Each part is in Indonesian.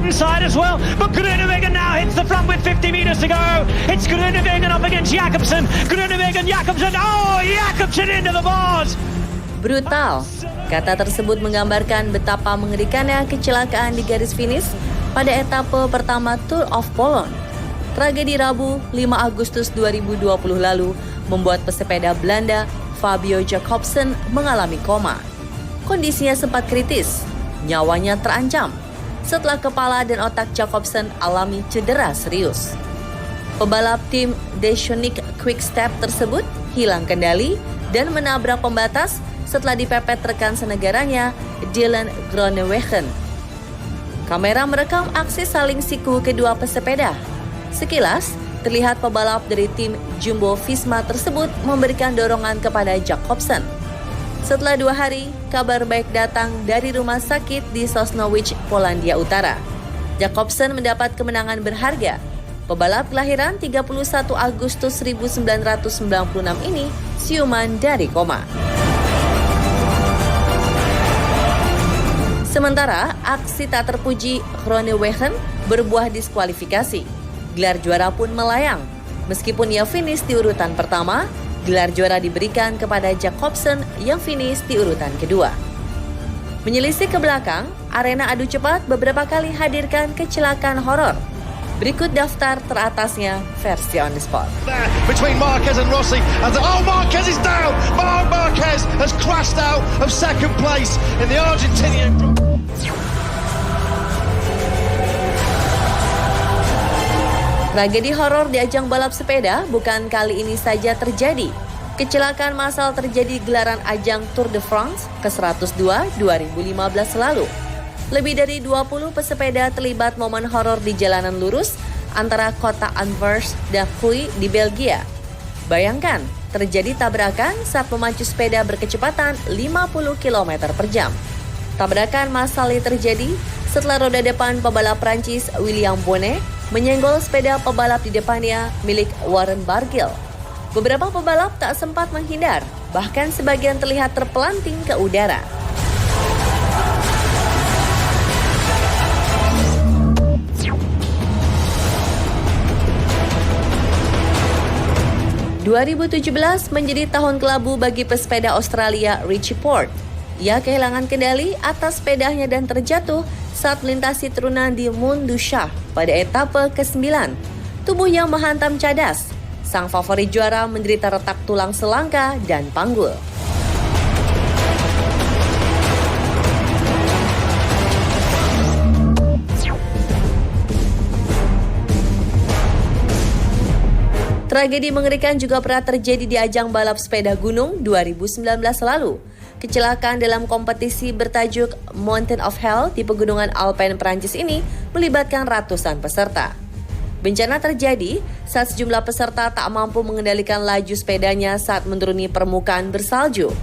inside as well, but Groenewegen now hits the front with 50 meters to go. It's Groenewegen up against Jakobsen. Groenewegen, Jakobsen. Oh, Jakobsen into the bars. Brutal. Kata tersebut menggambarkan betapa mengerikannya kecelakaan di garis finish pada etape pertama Tour of Poland. Tragedi Rabu 5 Agustus 2020 lalu membuat pesepeda Belanda Fabio Jakobsen mengalami koma. Kondisinya sempat kritis, nyawanya terancam setelah kepala dan otak Jakobsen alami cedera serius. Pebalap tim Deceuninck Quick-Step tersebut hilang kendali dan menabrak pembatas setelah dipepet rekan senegaranya Dylan Groenewegen. Kamera merekam aksi saling siku kedua pesepeda. Sekilas, terlihat pebalap dari tim Jumbo Visma tersebut memberikan dorongan kepada Jakobsen. Setelah 2 hari, kabar baik datang dari rumah sakit di Sosnowiec, Polandia Utara. Jakobsen mendapat kemenangan berharga. Pebalap kelahiran 31 Agustus 1996 ini siuman dari koma. Sementara, aksi tak terpuji Groenewegen berbuah diskualifikasi. Gelar juara pun melayang. Meskipun ia finish di urutan pertama, gelar juara diberikan kepada Jakobsen yang finish di urutan kedua. Menyelisih ke belakang, arena adu cepat beberapa kali hadirkan kecelakaan horor. Berikut daftar teratasnya versi on the spot. Between Marquez and Rossi, and Marquez is down. Marc Marquez has crashed out of second place in the Argentinian. Tragedi horor di ajang balap sepeda bukan kali ini saja terjadi. Kecelakaan massal terjadi gelaran ajang Tour de France ke-102 2015 lalu. Lebih dari 20 pesepeda terlibat momen horor di jalanan lurus antara kota Anvers dan Huy di Belgia. Bayangkan, terjadi tabrakan saat pemacu sepeda berkecepatan 50 km per jam. Tabrakan massal terjadi setelah roda depan pebalap Prancis William Bonnet menyenggol sepeda pebalap di depannya milik Warren Barguil. Beberapa pebalap tak sempat menghindar, bahkan sebagian terlihat terpelanting ke udara. ...2017 menjadi tahun kelabu bagi pesepeda Australia Richie Porte. Ia kehilangan kendali atas sepedanya dan terjatuh saat melintasi turunan di Mont du Chat pada etape ke-9. Tubuhnya menghantam cadas. Sang favorit juara menderita retak tulang selangka dan panggul. Tragedi mengerikan juga pernah terjadi di ajang balap sepeda gunung 2019 lalu. Kecelakaan dalam kompetisi bertajuk Mountain of Hell di pegunungan Alpine Prancis ini melibatkan ratusan peserta. Bencana terjadi saat sejumlah peserta tak mampu mengendalikan laju sepedanya saat menuruni permukaan bersalju.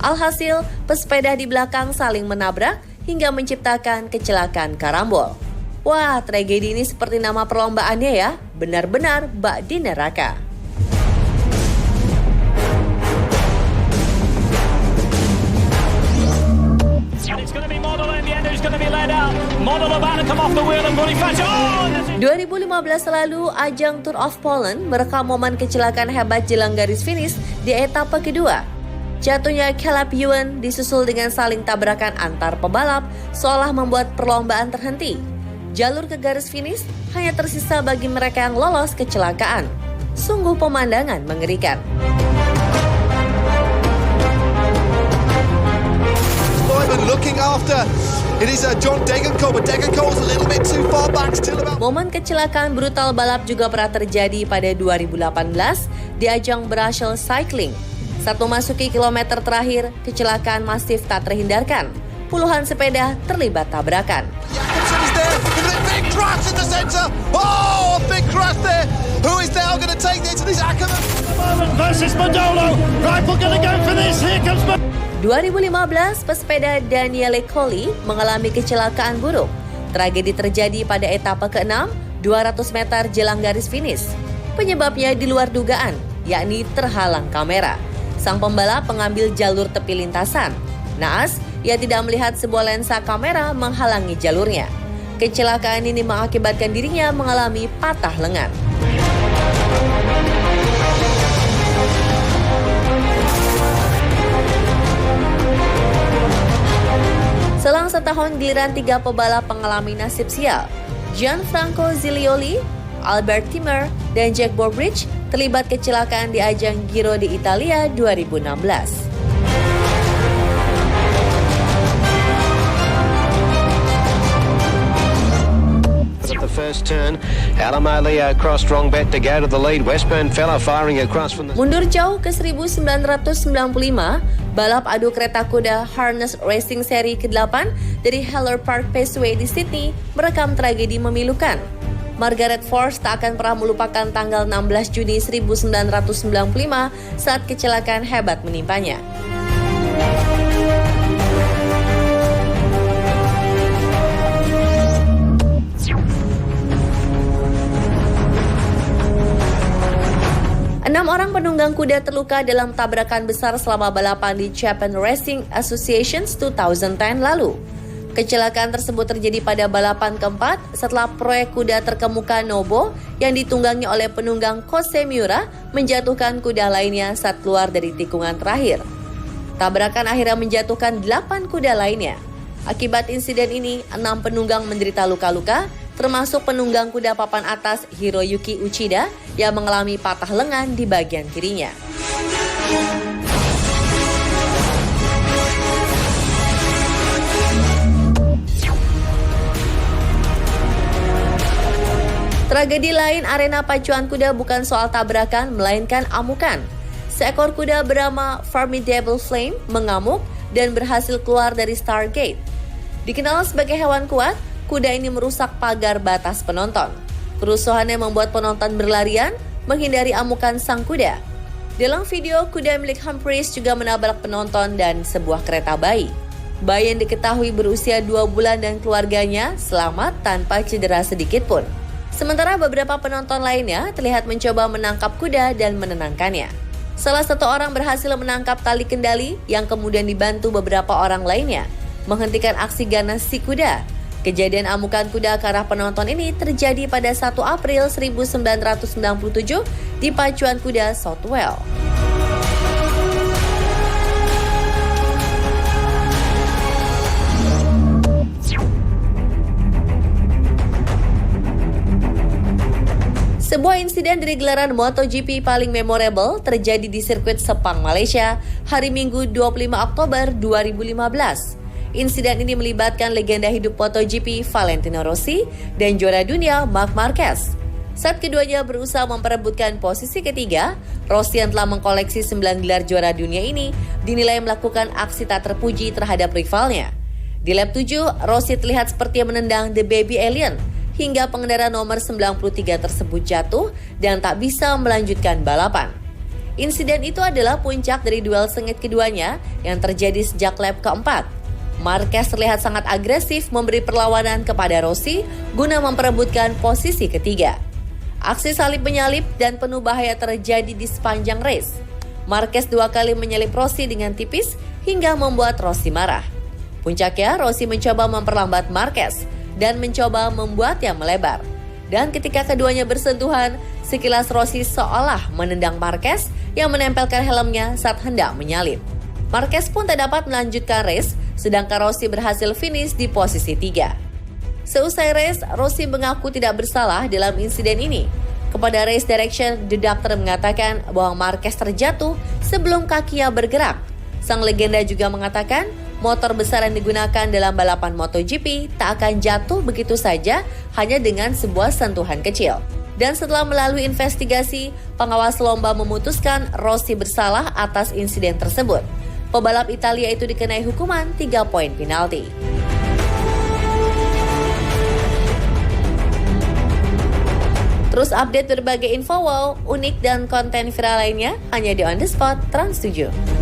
Alhasil, pesepeda di belakang saling menabrak hingga menciptakan kecelakaan karambol. Wah, tragedi ini seperti nama perlombaannya ya, benar-benar bak di neraka. It's going to be Model in the end who's going to be led out. Model about to come off the wheel and Bonifacio. 2015 lalu, ajang Tour of Poland merekam momen kecelakaan hebat jelang garis finish di etapa kedua. Jatuhnya Caleb Ewan disusul dengan saling tabrakan antar pebalap seolah membuat perlombaan terhenti. Jalur ke garis finish hanya tersisa bagi mereka yang lolos kecelakaan. Sungguh pemandangan mengerikan. Momen kecelakaan brutal balap juga pernah terjadi pada 2018 di ajang Brussels Cycling. Saat memasuki kilometer terakhir, kecelakaan masif tak terhindarkan. Puluhan sepeda terlibat tabrakan. Crash in the center. Oh, a big crash there. Who is now going to take this? This Ackerman Versus Mandolo. Rifle going to go for this. Here comes 2015, pesepeda Daniele Colli mengalami kecelakaan buruk. Tragedi terjadi pada etapa ke-6, 200 meter jelang garis finish. Penyebabnya di luar dugaan, yakni terhalang kamera. Sang pembalap mengambil jalur tepi lintasan. Naas, ia tidak melihat sebuah lensa kamera menghalangi jalurnya. Kecelakaan ini mengakibatkan dirinya mengalami patah lengan. Selang setahun giliran 3 pebalap mengalami nasib sial. Gianfranco Zilioli, Albert Timmer, dan Jack Bobridge terlibat kecelakaan di ajang Giro di Italia 2016. At the first turn, Alamaleo crossed wrong bet to go to the lead. Westburn fella firing across from the... Mundur jauh ke 1995, balap adu kereta kuda Harness Racing Seri ke-8 dari Heller Park Raceway di Sydney merekam tragedi memilukan. Margaret Force tak akan pernah melupakan tanggal 16 Juni 1995 saat kecelakaan hebat menimpanya. Enam orang penunggang kuda terluka dalam tabrakan besar selama balapan di Japan Racing Association 2010 lalu. Kecelakaan tersebut terjadi pada balapan keempat setelah proyek kuda terkemuka Nobo yang ditunggangi oleh penunggang Kose Miura menjatuhkan kuda lainnya saat keluar dari tikungan terakhir. Tabrakan akhirnya menjatuhkan 8 kuda lainnya. Akibat insiden ini, 6 penunggang menderita luka-luka, termasuk penunggang kuda papan atas Hiroyuki Uchida yang mengalami patah lengan di bagian kirinya. Tragedi lain arena pacuan kuda bukan soal tabrakan, melainkan amukan. Seekor kuda bernama Formidable Flame mengamuk dan berhasil keluar dari Stargate. Dikenal sebagai hewan kuat, kuda ini merusak pagar batas penonton. Kerusuhannya membuat penonton berlarian, menghindari amukan sang kuda. Dalam video, kuda milik Humphreys juga menabrak penonton dan sebuah kereta bayi. Bayi yang diketahui berusia 2 bulan dan keluarganya selamat tanpa cedera sedikit pun. Sementara beberapa penonton lainnya terlihat mencoba menangkap kuda dan menenangkannya. Salah satu orang berhasil menangkap tali kendali yang kemudian dibantu beberapa orang lainnya, menghentikan aksi ganas si kuda. Kejadian amukan kuda ke arah penonton ini terjadi pada 1 April 1997 di pacuan kuda Southwell. Sebuah insiden dari gelaran MotoGP paling memorable terjadi di sirkuit Sepang, Malaysia, hari Minggu 25 Oktober 2015. Insiden ini melibatkan legenda hidup MotoGP Valentino Rossi dan juara dunia Marc Marquez. Saat keduanya berusaha memperebutkan posisi ketiga, Rossi yang telah mengkoleksi 9 gelar juara dunia ini dinilai melakukan aksi tak terpuji terhadap rivalnya. Di lap 7, Rossi terlihat seperti menendang The Baby Alien hingga pengendara nomor 93 tersebut jatuh dan tak bisa melanjutkan balapan. Insiden itu adalah puncak dari duel sengit keduanya yang terjadi sejak lap keempat. Marquez terlihat sangat agresif memberi perlawanan kepada Rossi guna memperebutkan posisi ketiga. Aksi salib menyalip dan penuh bahaya terjadi di sepanjang race. Marquez 2 kali menyalip Rossi dengan tipis hingga membuat Rossi marah. Puncaknya, Rossi mencoba memperlambat Marquez dan mencoba membuatnya melebar. Dan ketika keduanya bersentuhan, sekilas Rossi seolah menendang Marquez yang menempelkan helmnya saat hendak menyalip. Marquez pun tak dapat melanjutkan race, sedangkan Rossi berhasil finish di posisi 3. Seusai race, Rossi mengaku tidak bersalah dalam insiden ini. Kepada Race Direction, The Doctor mengatakan bahwa Marquez terjatuh sebelum kakinya bergerak. Sang legenda juga mengatakan motor besar yang digunakan dalam balapan MotoGP tak akan jatuh begitu saja hanya dengan sebuah sentuhan kecil. Dan setelah melalui investigasi, pengawas lomba memutuskan Rossi bersalah atas insiden tersebut. Pebalap Italia itu dikenai hukuman 3 poin penalti. Terus update berbagai info wow, unik dan konten viral lainnya hanya di On The Spot Trans 7.